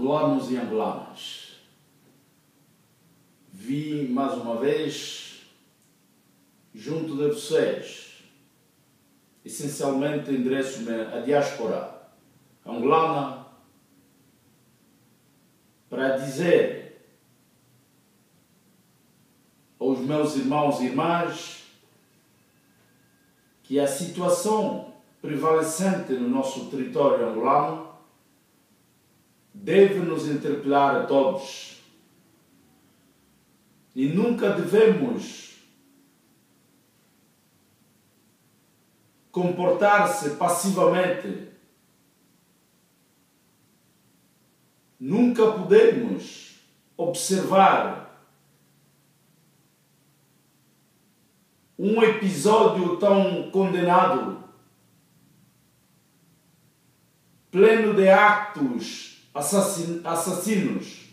angolanos e angolanas, vim mais uma vez junto de vocês, essencialmente endereço-me à diáspora angolana para dizer aos meus irmãos e irmãs que a situação prevalecente no nosso território angolano deve nos interpelar a todos e nunca devemos comportar-se passivamente. Nunca podemos observar um episódio tão condenado, pleno de actos assassinos.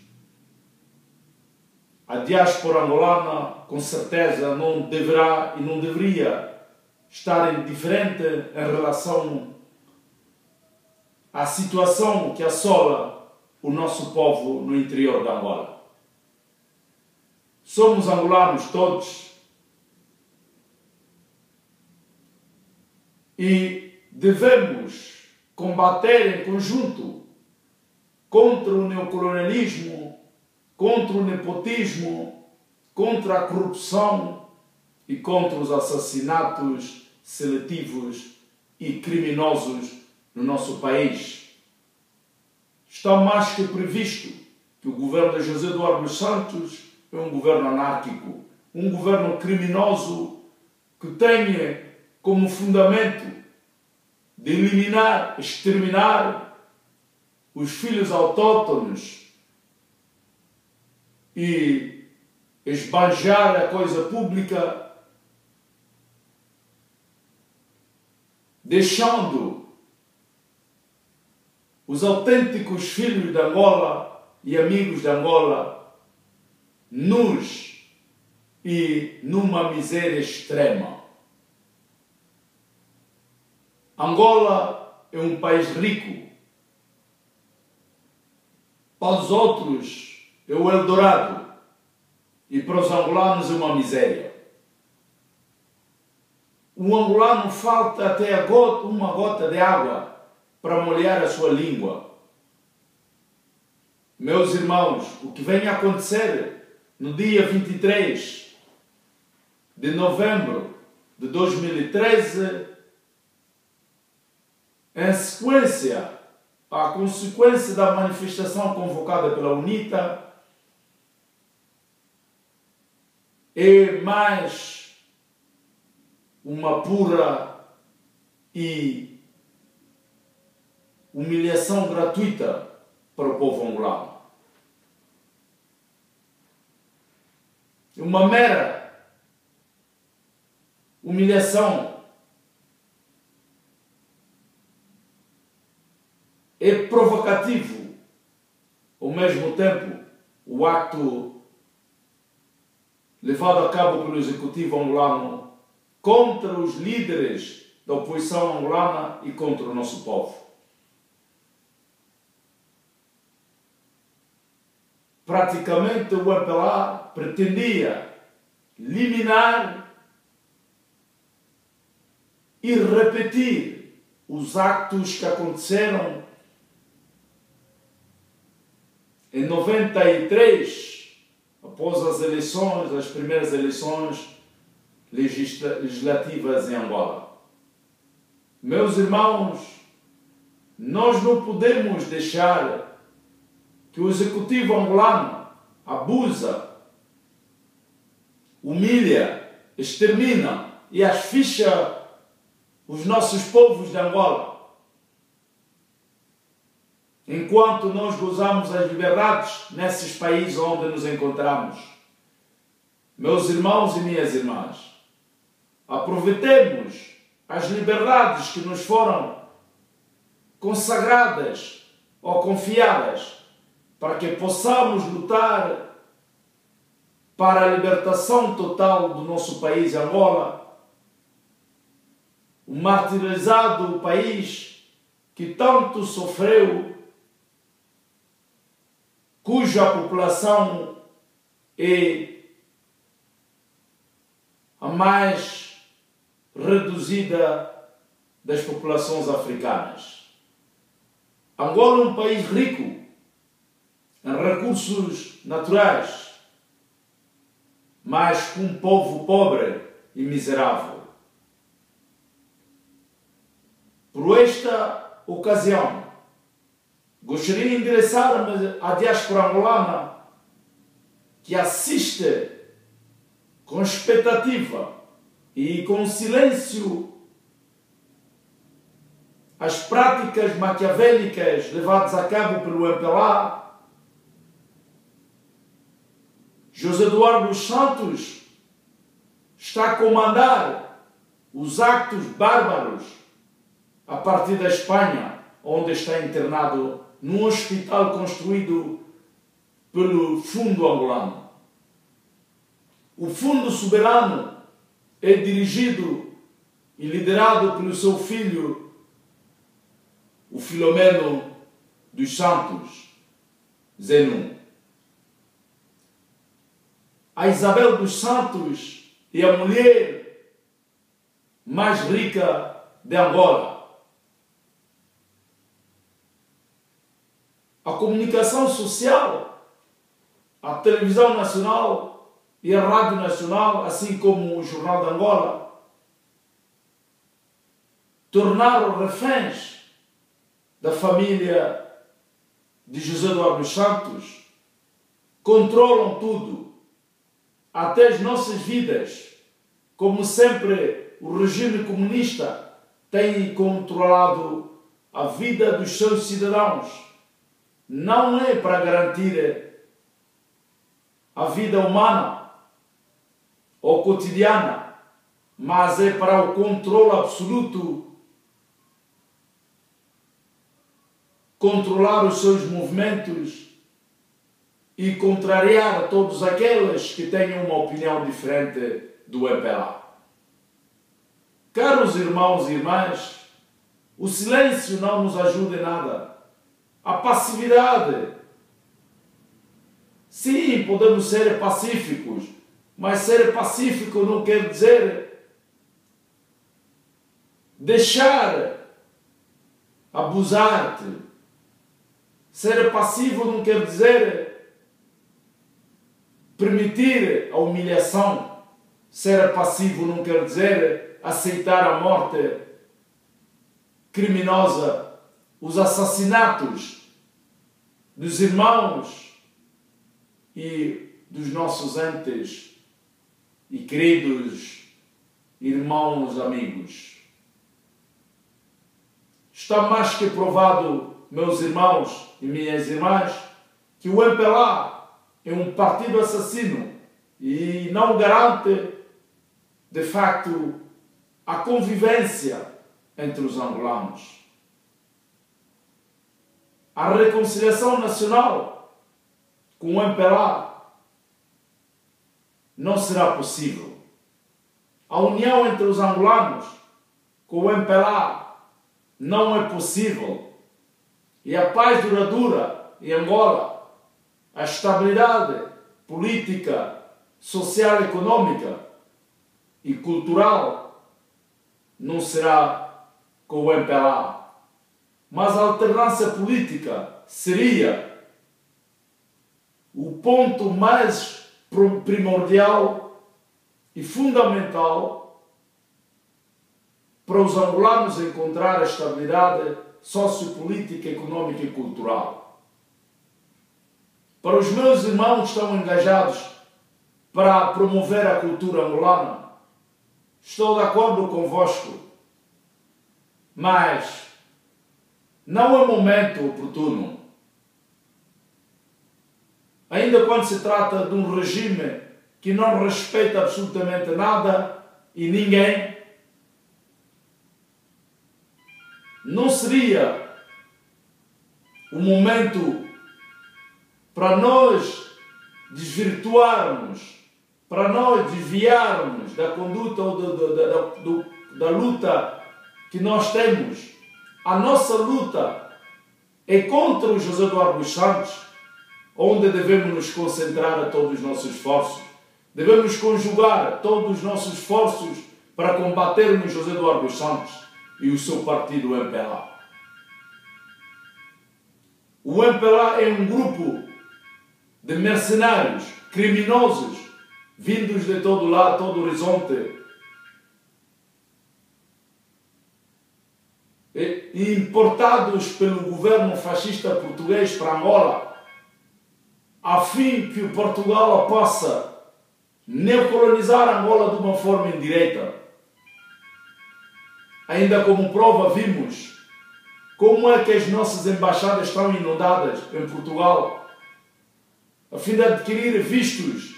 A diáspora angolana, com certeza, não deverá e não deveria estar indiferente em relação à situação que assola o nosso povo no interior da Angola. Somos angolanos todos e devemos combater em conjunto contra o neocolonialismo, contra o nepotismo, contra a corrupção e contra os assassinatos seletivos e criminosos no nosso país. Está mais que previsto que o governo de José Eduardo dos Santos é um governo anárquico, um governo criminoso que tenha como fundamento de eliminar, exterminar os filhos autóctones e esbanjar a coisa pública, deixando os autênticos filhos de Angola e amigos de Angola nus e numa miséria extrema. Angola é um país rico. Para os outros é o Eldorado e para os angolanos é uma miséria. O angolano falta até uma gota de água para molhar a sua língua. Meus irmãos, o que vem a acontecer no dia 23 de novembro de 2013, em sequência à consequência da manifestação convocada pela UNITA, é mais uma pura e humilhação gratuita para o povo angolano. É uma mera humilhação. É provocativo, ao mesmo tempo, o acto levado a cabo pelo executivo angolano contra os líderes da oposição angolana e contra o nosso povo. Praticamente o MPLA pretendia eliminar e repetir os actos que aconteceram em 93, após as eleições, as primeiras eleições legislativas em Angola. Meus irmãos, nós não podemos deixar que o executivo angolano abusa, humilha, extermina e asfixia os nossos povos de Angola, enquanto nós gozamos as liberdades nesses países onde nos encontramos. Meus irmãos e minhas irmãs, aproveitemos as liberdades que nos foram consagradas ou confiadas para que possamos lutar para a libertação total do nosso país, Angola, o martirizado país que tanto sofreu cuja população é a mais reduzida das populações africanas. Angola é um país rico em recursos naturais, mas com um povo pobre e miserável. Por esta ocasião, gostaria de endereçar-me à diáspora angolana que assiste com expectativa e com silêncio as práticas maquiavélicas levadas a cabo pelo MPLA. José Eduardo dos Santos está a comandar os actos bárbaros a partir da Espanha, onde está internado num hospital construído pelo Fundo Angolano. O Fundo Soberano é dirigido e liderado pelo seu filho, o Filomeno dos Santos Zenon. A Isabel dos Santos é a mulher mais rica de Angola. A comunicação social, a televisão nacional e a rádio nacional, assim como o Jornal de Angola, tornaram reféns da família de José Eduardo dos Santos, controlam tudo, até as nossas vidas, como sempre o regime comunista tem controlado a vida dos seus cidadãos. Não é para garantir a vida humana ou cotidiana, mas é para o controle absoluto, controlar os seus movimentos e contrariar todos aqueles que tenham uma opinião diferente do MPLA. Caros irmãos e irmãs, o silêncio não nos ajuda em nada. A passividade. Sim, podemos ser pacíficos, mas ser pacífico não quer dizer deixar abusar-te. Ser passivo não quer dizer permitir a humilhação. Ser passivo não quer dizer aceitar a morte criminosa, os assassinatos dos irmãos e dos nossos entes e queridos irmãos, amigos. Está mais que provado, meus irmãos e minhas irmãs, que o MPLA é um partido assassino e não garante, de facto, a convivência entre os angolanos. A reconciliação nacional com o MPLA não será possível. A união entre os angolanos com o MPLA não é possível. E a paz duradoura em Angola, a estabilidade política, social, econômica e cultural não será com o MPLA. Mas a alternância política seria o ponto mais primordial e fundamental para os angolanos encontrar a estabilidade sociopolítica, econômica e cultural. Para os meus irmãos que estão engajados para promover a cultura angolana, estou de acordo convosco, mas não é momento oportuno. Ainda quando se trata de um regime que não respeita absolutamente nada e ninguém, não seria o momento para nós desvirtuarmos, para nós desviarmos da conduta ou da luta que nós temos. A nossa luta é contra o José Eduardo dos Santos, onde devemos nos concentrar a todos os nossos esforços. Devemos conjugar todos os nossos esforços para combatermos José Eduardo dos Santos e o seu partido MPLA. O MPLA é um grupo de mercenários, criminosos, vindos de todo lado, todo o horizonte, e importados pelo governo fascista português para Angola, a fim que Portugal possa neocolonizar Angola de uma forma indireta. Ainda como prova vimos como é que as nossas embaixadas estão inundadas em Portugal, a fim de adquirir vistos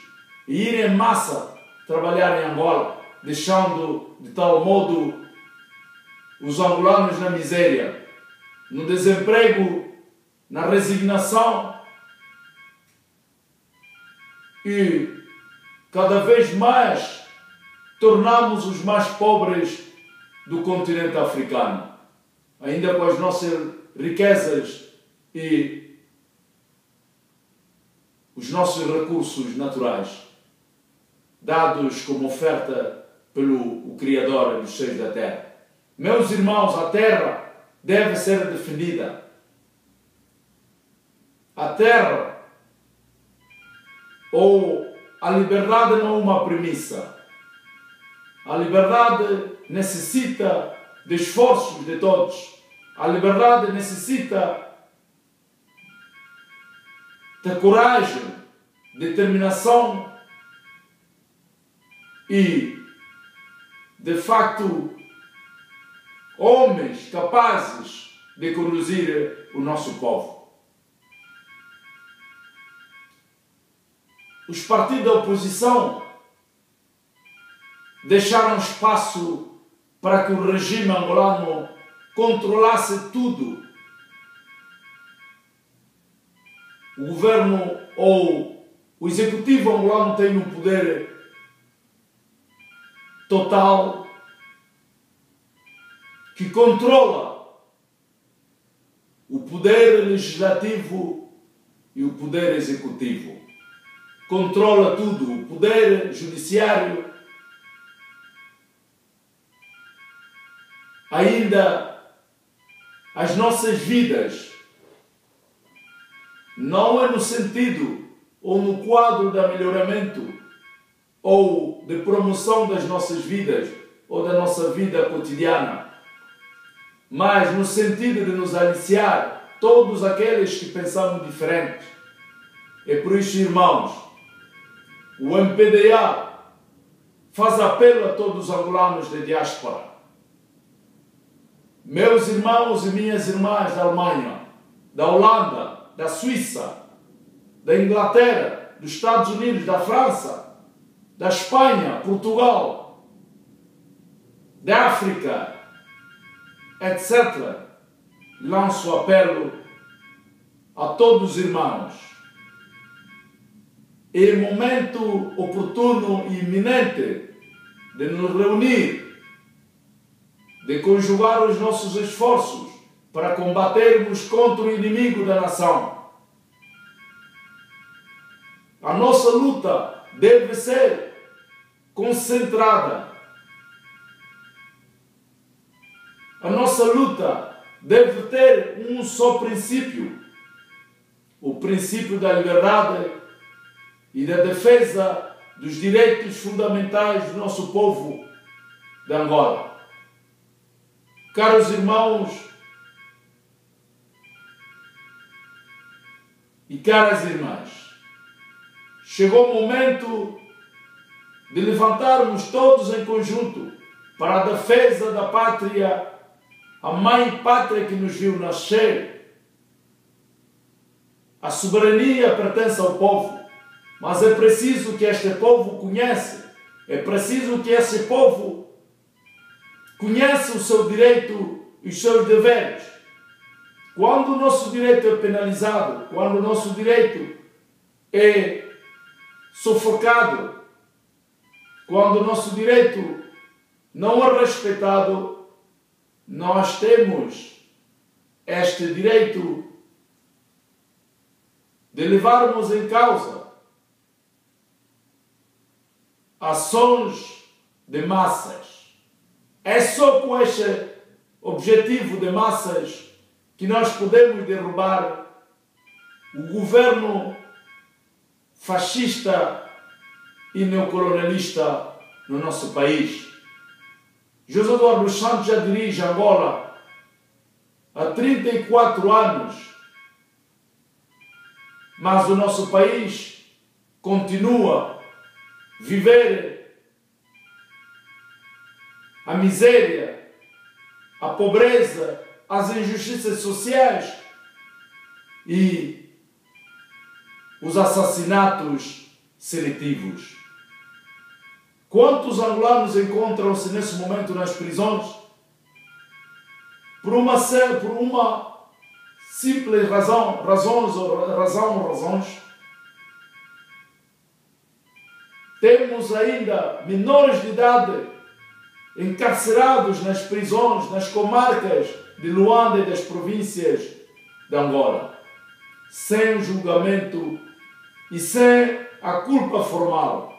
e ir em massa trabalhar em Angola, deixando de tal modo os angolanos na miséria, no desemprego, na resignação e cada vez mais tornamos os mais pobres do continente africano, ainda com as nossas riquezas e os nossos recursos naturais, dados como oferta pelo Criador dos céus da terra. Meus irmãos, a terra deve ser defendida. A terra ou a liberdade não é uma premissa. A liberdade necessita de esforços de todos. A liberdade necessita de coragem, determinação e, de facto, homens capazes de conduzir o nosso povo. Os partidos da oposição deixaram espaço para que o regime angolano controlasse tudo. O governo ou o executivo angolano tem um poder total que controla o poder legislativo e o poder executivo. Controla tudo, o poder judiciário. Ainda as nossas vidas, não é no sentido ou no quadro de melhoramento ou de promoção das nossas vidas ou da nossa vida cotidiana, mas no sentido de nos aliciar todos aqueles que pensamos diferente. É por isso, irmãos, o MPDA faz apelo a todos os angolanos de diáspora. Meus irmãos e minhas irmãs da Alemanha, da Holanda, da Suíça, da Inglaterra, dos Estados Unidos, da França, da Espanha, Portugal, da África, etc. Lanço apelo a todos os irmãos. É momento oportuno e iminente de nos reunir, de conjugar os nossos esforços para combatermos contra o inimigo da nação. A nossa luta deve ser concentrada. A nossa luta deve ter um só princípio: o princípio da liberdade e da defesa dos direitos fundamentais do nosso povo de Angola. Caros irmãos e caras irmãs, chegou o momento de levantarmos todos em conjunto para a defesa da pátria, a mãe pátria que nos viu nascer. A soberania pertence ao povo, mas é preciso que este povo conheça, é preciso que esse povo conheça o seu direito e os seus deveres. Quando o nosso direito é penalizado, quando o nosso direito é sufocado, quando o nosso direito não é respeitado, nós temos este direito de levarmos em causa ações de massas. É só com este objetivo de massas que nós podemos derrubar o governo fascista e neocolonialista no nosso país. José Eduardo dos Santos já dirige Angola há 34 anos, mas o nosso país continua a viver a miséria, a pobreza, as injustiças sociais e os assassinatos seletivos. Quantos angolanos encontram-se nesse momento nas prisões por uma simples razões? Temos ainda menores de idade encarcerados nas prisões, nas comarcas de Luanda e das províncias de Angola, sem julgamento e sem a culpa formal.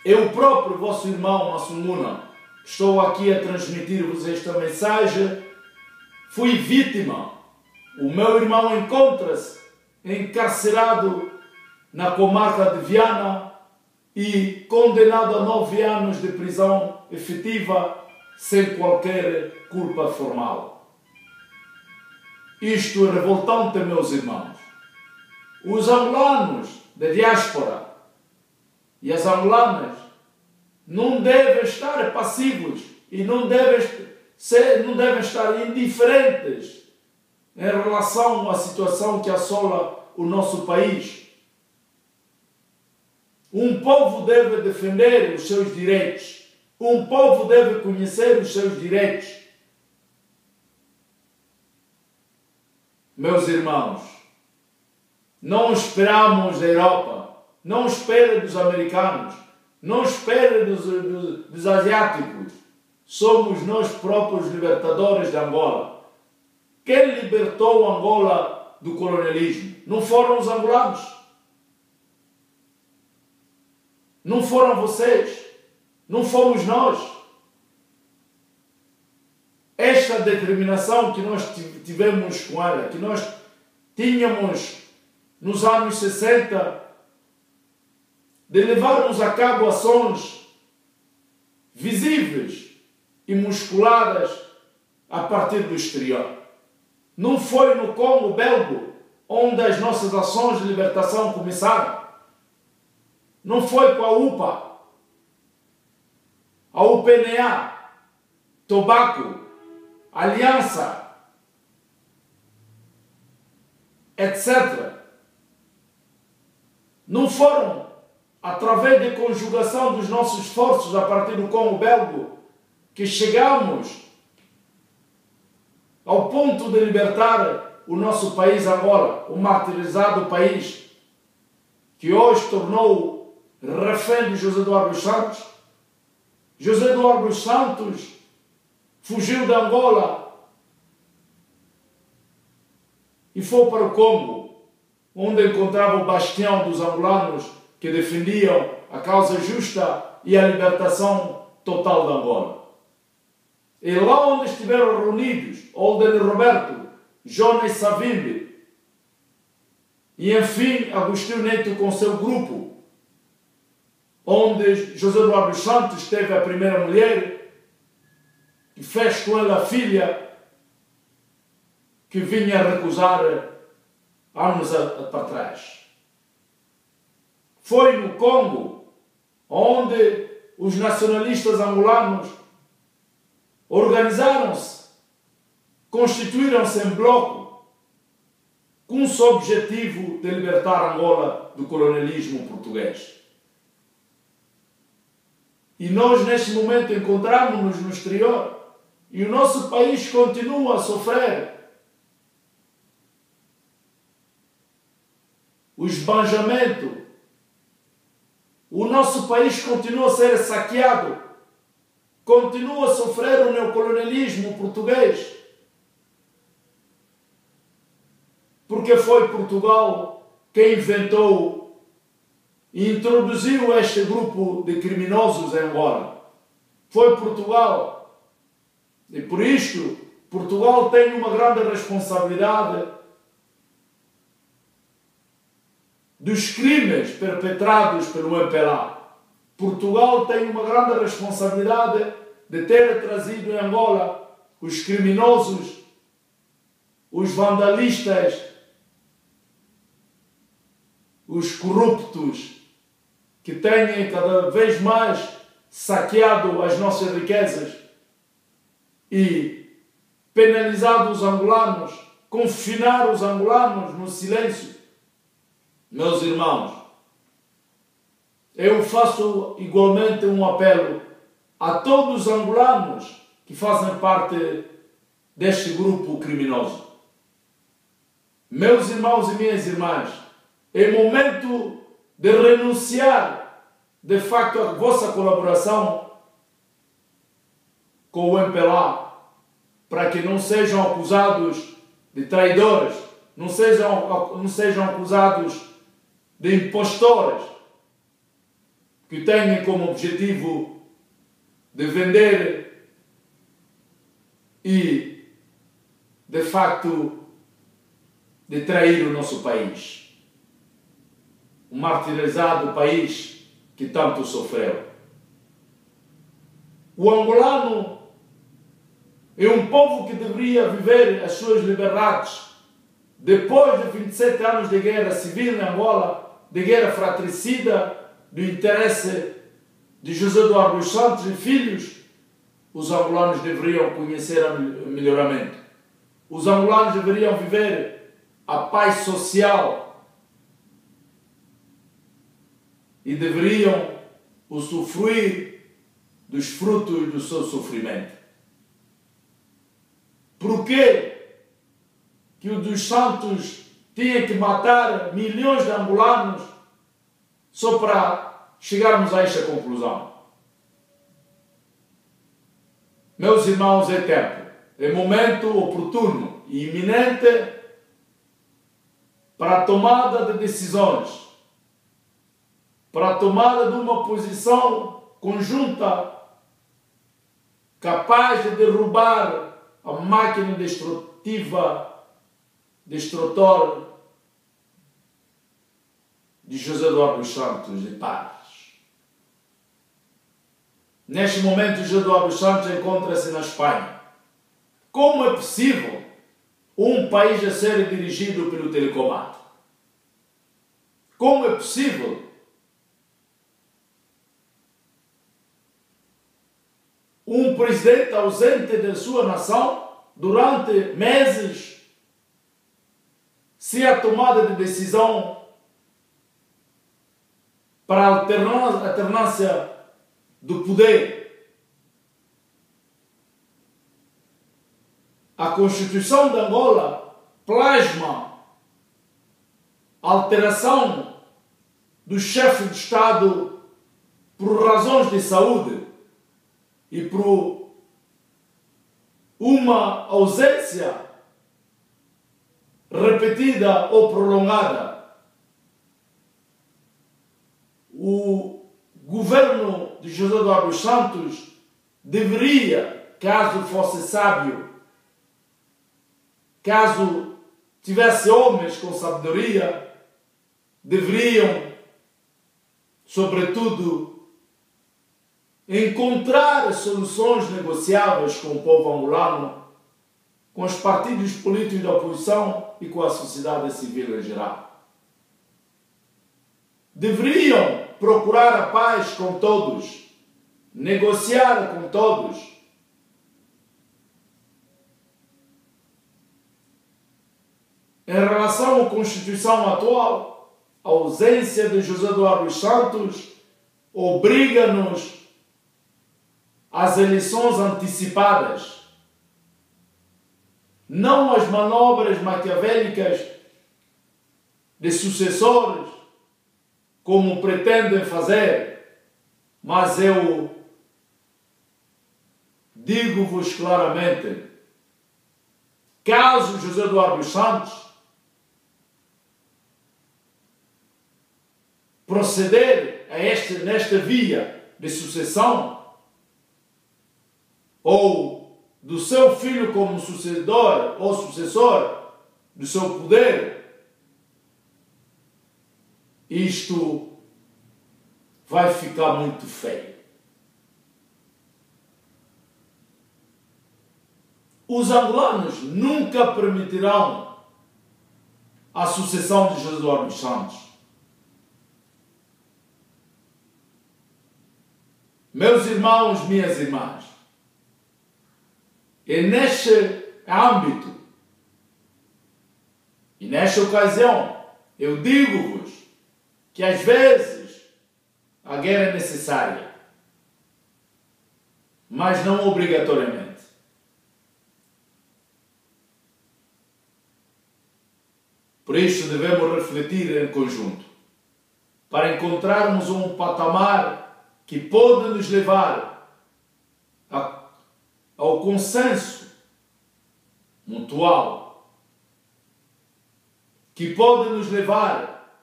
Eu próprio, vosso irmão Massumuna, estou aqui a transmitir-vos esta mensagem, fui vítima. O meu irmão encontra-se encarcerado na comarca de Viana e condenado a 9 anos de prisão efetiva sem qualquer culpa formal. Isto é revoltante, meus irmãos. Os angolanos da diáspora e as angolanas não devem estar passivos e não devem estar indiferentes em relação à situação que assola o nosso país. Um povo deve defender os seus direitos. Um povo deve conhecer os seus direitos. Meus irmãos, não esperamos da Europa, não espere dos americanos, não espere dos asiáticos. Somos nós próprios libertadores de Angola. Quem libertou Angola do colonialismo? Não foram os angolanos. Não foram vocês. Não fomos nós. Esta determinação que nós tivemos com ela, que nós tínhamos nos anos 60, de levarmos a cabo ações visíveis e musculadas a partir do exterior. Não foi no Congo belga onde as nossas ações de libertação começaram. Não foi com a UPA, a UPNA, Tobaco, Aliança, etc. Não foram através da conjugação dos nossos esforços a partir do Congo belga que chegamos ao ponto de libertar o nosso país Angola, o martirizado país que hoje tornou refém de José Eduardo dos Santos. José Eduardo dos Santos fugiu de Angola e foi para o Congo, onde encontrava o bastião dos angolanos que defendiam a causa justa e a libertação total de Angola. E lá onde estiveram reunidos Olden Roberto, Jonas Savimbi e, enfim, Agostinho Neto com seu grupo, onde José Eduardo dos Santos teve a primeira mulher e fez com ela a filha que vinha recusar anos para trás. Foi no Congo onde os nacionalistas angolanos organizaram-se, constituíram-se em bloco com o objetivo de libertar Angola do colonialismo português. E nós, neste momento, encontramos-nos no exterior e o nosso país continua a sofrer o esbanjamento. O nosso país continua a ser saqueado, continua a sofrer o neocolonialismo português. porque foi Portugal quem inventou e introduziu este grupo de criminosos em Angola. Foi Portugal. E por isto, Portugal tem uma grande responsabilidade dos crimes perpetrados pelo MPLA. Portugal tem uma grande responsabilidade de ter trazido em Angola os criminosos, os vandalistas, os corruptos que têm cada vez mais saqueado as nossas riquezas e penalizado os angolanos, confinar os angolanos no silêncio. Meus irmãos, eu faço igualmente um apelo a todos os angolanos que fazem parte deste grupo criminoso. Meus irmãos e minhas irmãs, é momento de renunciar, de facto, à vossa colaboração com o MPLA, para que não sejam acusados de traidores, não sejam acusados de impostores, que têm como objetivo de vender e, de facto, de trair o nosso país. Um martirizado país que tanto sofreu. O angolano é um povo que deveria viver as suas liberdades depois de 27 anos de guerra civil em Angola, de guerra fratricida, do interesse de José Eduardo dos Santos e filhos. Os angolanos deveriam conhecer o melhoramento. Os angolanos deveriam viver a paz social e deveriam usufruir dos frutos do seu sofrimento. Por que que o dos Santos tinha que matar milhões de angolanos só para chegarmos a esta conclusão? Meus irmãos, é tempo, é momento oportuno e iminente para a tomada de decisões, para a tomada de uma posição conjunta capaz de derrubar a máquina destrutor de José Eduardo dos Santos de Paz. Neste momento, José Eduardo dos Santos encontra-se na Espanha. Como é possível um país a ser dirigido pelo telecomando? Como é possível um presidente ausente da sua nação durante meses, se a tomada de decisão para a alternância do poder? A Constituição de Angola plasma a alteração do chefe de Estado por razões de saúde e por uma ausência repetida ou prolongada. O governo de José Eduardo dos Santos deveria, caso fosse sábio, caso tivesse homens com sabedoria, deveriam, sobretudo, encontrar soluções negociáveis com o povo angolano, com os partidos políticos da oposição e com a sociedade civil em geral. Deveriam procurar a paz com todos, negociar com todos. Em relação à Constituição atual, a ausência de José Eduardo dos Santos obriga-nos às eleições antecipadas, não às manobras maquiavélicas de sucessores, como pretendem fazer, mas eu digo-vos claramente, caso José Eduardo dos Santos proceder nesta via de sucessão, ou do seu filho como sucedor ou sucessor do seu poder, isto vai ficar muito feio. Os angolanos nunca permitirão a sucessão de José Eduardo dos Santos. Meus irmãos, minhas irmãs, e neste âmbito e nesta ocasião, eu digo-vos que às vezes a guerra é necessária, mas não obrigatoriamente. Por isso devemos refletir em conjunto, para encontrarmos um patamar que pode nos levar ao consenso mutual, que pode nos levar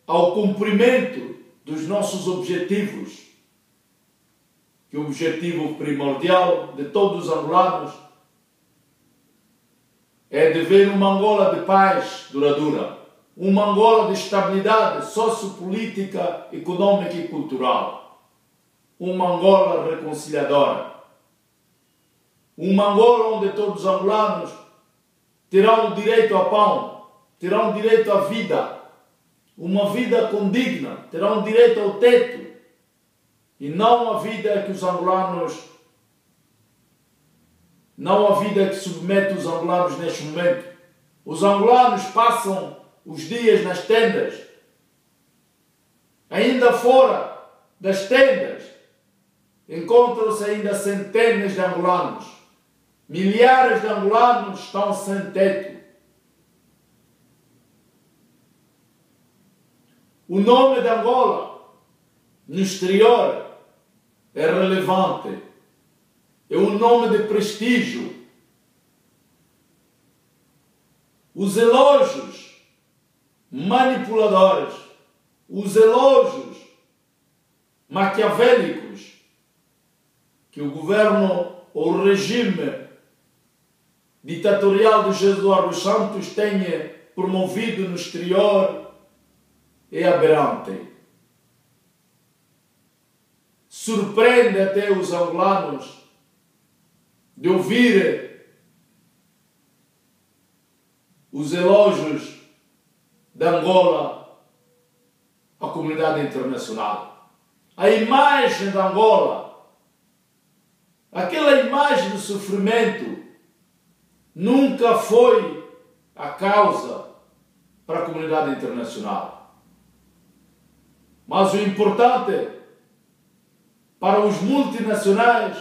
ao cumprimento dos nossos objetivos, que o objetivo primordial de todos os angolanos é de ver uma Angola de paz duradoura, uma Angola de estabilidade sociopolítica, econômica e cultural, uma Angola reconciliadora, uma Angola onde todos os angolanos terão direito ao pão, terão direito à vida, uma vida condigna, terão direito ao teto, e não a vida que os angolanos, não a vida que submete os angolanos neste momento. Os angolanos passam os dias nas tendas, ainda fora das tendas encontram-se ainda centenas de angolanos, milhares de angolanos estão sem teto. O nome de Angola no exterior é relevante, é um nome de prestígio. Os elogios manipuladores, os elogios maquiavélicos que o governo ou o regime ditatorial de José Eduardo dos Santos tenha promovido no exterior é aberrante. Surpreende até os angolanos de ouvir os elogios de Angola à comunidade internacional. A imagem de Angola, aquela imagem de sofrimento, nunca foi a causa para a comunidade internacional. Mas o importante para os multinacionais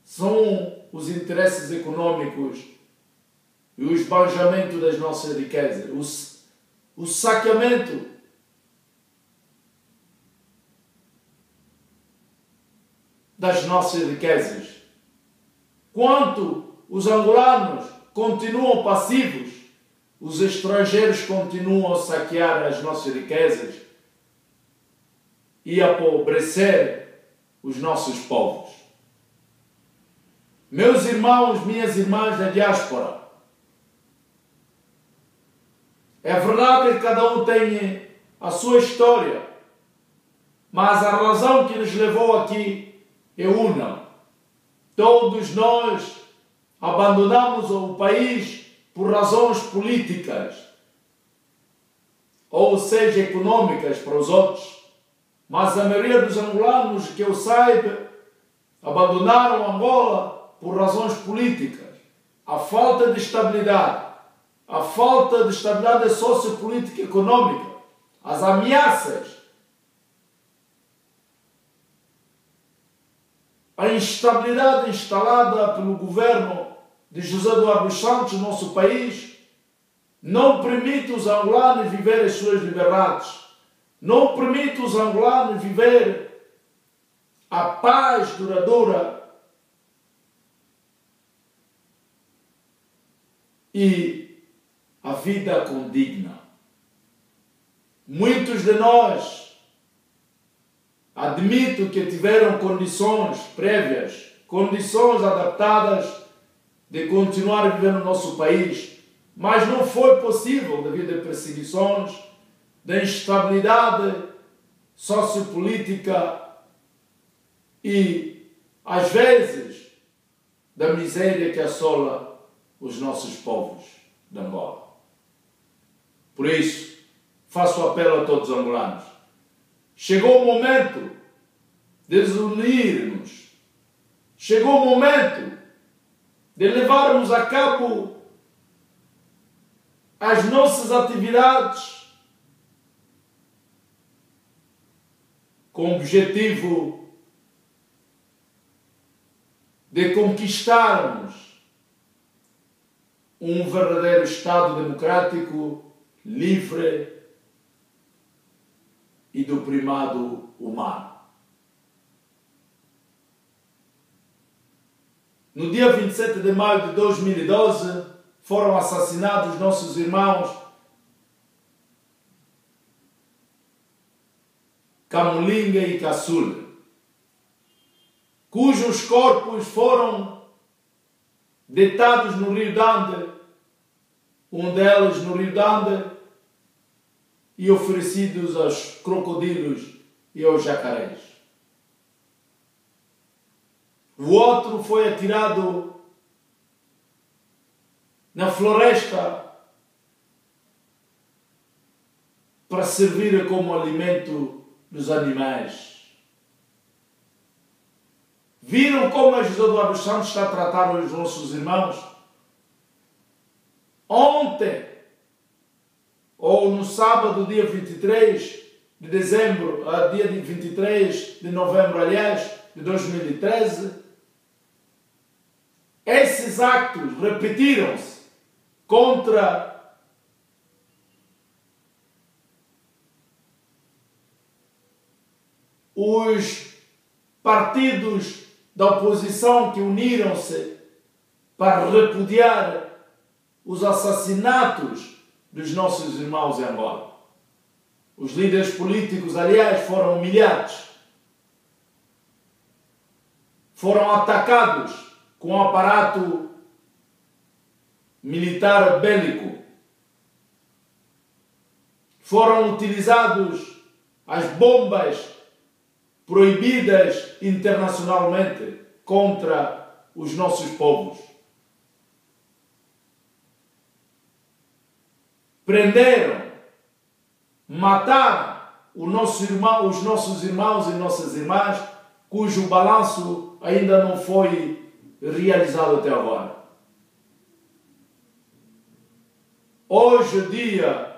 são os interesses econômicos e o esbanjamento das nossas riquezas, o saqueamento das nossas riquezas. Quanto os angolanos continuam passivos, os estrangeiros continuam a saquear as nossas riquezas e a empobrecer os nossos povos. Meus irmãos, minhas irmãs da diáspora, é verdade que cada um tem a sua história, mas a razão que nos levou aqui é una. Todos nós abandonamos o país por razões políticas, ou seja, econômicas para os outros, mas a maioria dos angolanos, que eu saiba, abandonaram Angola por razões políticas. A falta de estabilidade, a falta de estabilidade sociopolítica e econômica, as ameaças, a instabilidade instalada pelo governo de José Eduardo dos Santos no nosso país, não permite os angolanos viver as suas liberdades, não permite os angolanos viver a paz duradoura e a vida condigna. muitos de nós admito que tiveram condições prévias, condições adaptadas de continuar a viver no nosso país, mas não foi possível devido a perseguições, da instabilidade sociopolítica e, às vezes, da miséria que assola os nossos povos de Angola. Por isso, faço apelo a todos os angolanos. Chegou o momento de nos unirmos. Chegou o momento de levarmos a cabo as nossas atividades com o objetivo de conquistarmos um verdadeiro Estado democrático, livre e do primado humano. No dia 27 de maio de 2012, foram assassinados nossos irmãos Camulinga e Caçula, cujos corpos foram deitados no Rio Dande, um deles no Rio Dande, e oferecidos aos crocodilos e aos jacarés. O outro foi atirado na floresta para servir como alimento dos animais. Viram como a José Eduardo Santos está a tratar os nossos irmãos? Ontem, ou no sábado, dia 23 de dezembro, dia 23 de novembro, aliás, de 2013, esses actos repetiram-se contra os partidos da oposição que uniram-se para repudiar os assassinatos dos nossos irmãos em Angola. Os líderes políticos, aliás, foram humilhados, foram atacados com um aparato militar bélico. Foram utilizados as bombas proibidas internacionalmente contra os nossos povos. Prenderam, mataram os nossos irmãos e nossas irmãs, cujo balanço ainda não foi realizado até agora. Hoje, dia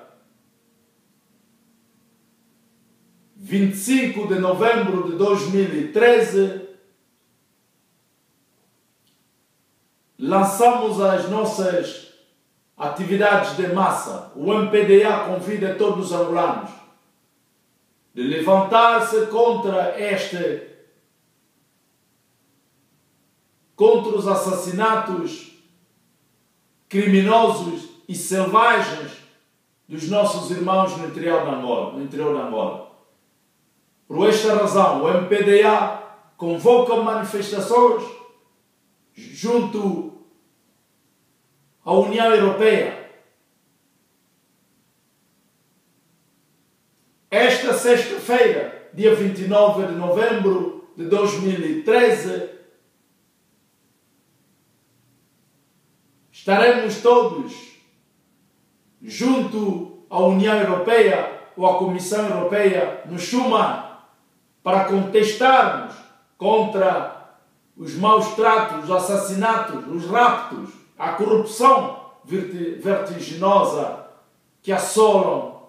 25 de novembro de 2013, lançamos as nossas atividades de massa. O MPDA convida todos os angolanos de levantar-se contra os assassinatos criminosos e selvagens dos nossos irmãos no interior de Angola. Por esta razão, o MPDA convoca manifestações junto à União Europeia. Esta sexta-feira, dia 29 de novembro de 2013, estaremos todos junto à União Europeia ou à Comissão Europeia no Schuman para contestarmos contra os maus tratos, os assassinatos, os raptos, a corrupção vertiginosa que assolam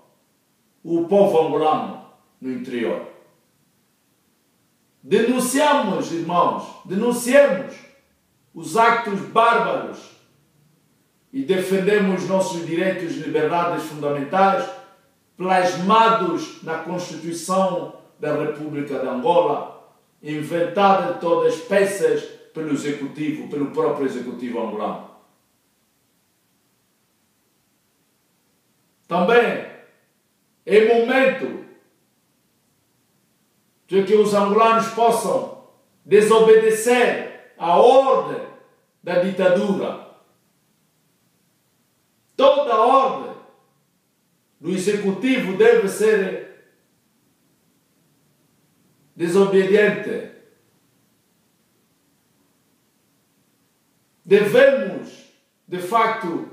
o povo angolano no interior. Denunciamos, irmãos, denunciemos os actos bárbaros e defendemos nossos direitos e liberdades fundamentais plasmados na Constituição da República de Angola, inventada de todas as peças pelo próprio Executivo angolano. Também É momento de que os angolanos possam desobedecer à ordem da ditadura. Toda a ordem do executivo deve ser desobediente. Devemos, de facto,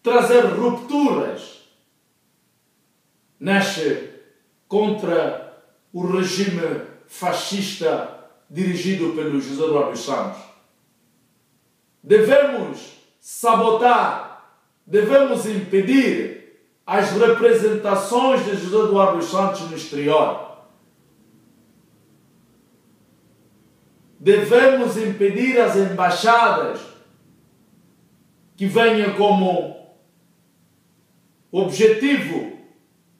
trazer rupturas contra o regime fascista dirigido pelo José Eduardo dos Santos. Devemos sabotar, devemos impedir as representações de José Eduardo dos Santos no exterior. Devemos impedir as embaixadas que venham como objetivo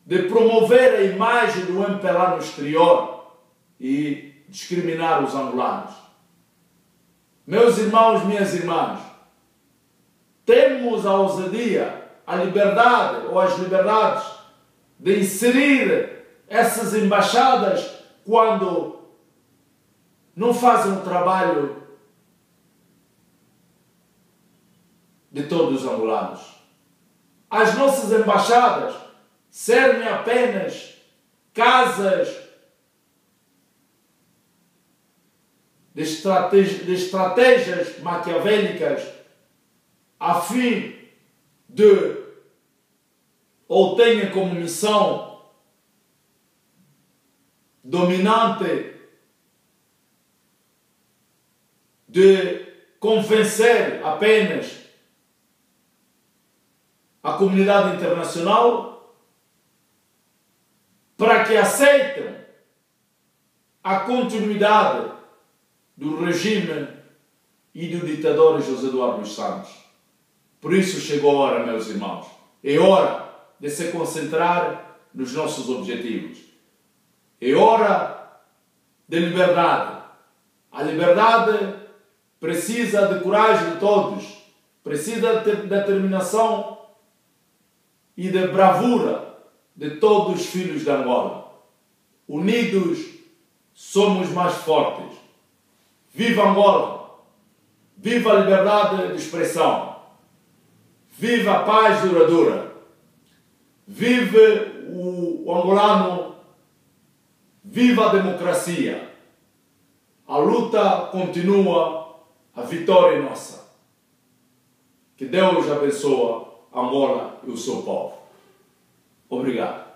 de promover a imagem do MPLA no exterior e discriminar os angolanos. Meus irmãos, minhas irmãs, temos a ousadia, a liberdade ou as liberdades de inserir essas embaixadas quando não fazem o trabalho de todos os angolanos. As nossas embaixadas servem apenas casas de estratégias maquiavélicas a fim de ou tenha como missão dominante de convencer apenas a comunidade internacional para que aceitem a continuidade do regime e do ditador José Eduardo dos Santos. Por isso chegou a hora, meus irmãos. É hora de se concentrar nos nossos objetivos. É hora de liberdade. A liberdade precisa de coragem de todos, precisa de determinação e de bravura de todos os filhos de Angola. Unidos somos mais fortes. Viva Angola! Viva a liberdade de expressão! Viva a paz duradoura! Vive o angolano! Viva a democracia! A luta continua, a vitória é nossa. Que Deus abençoe Angola e o seu povo. Obrigado.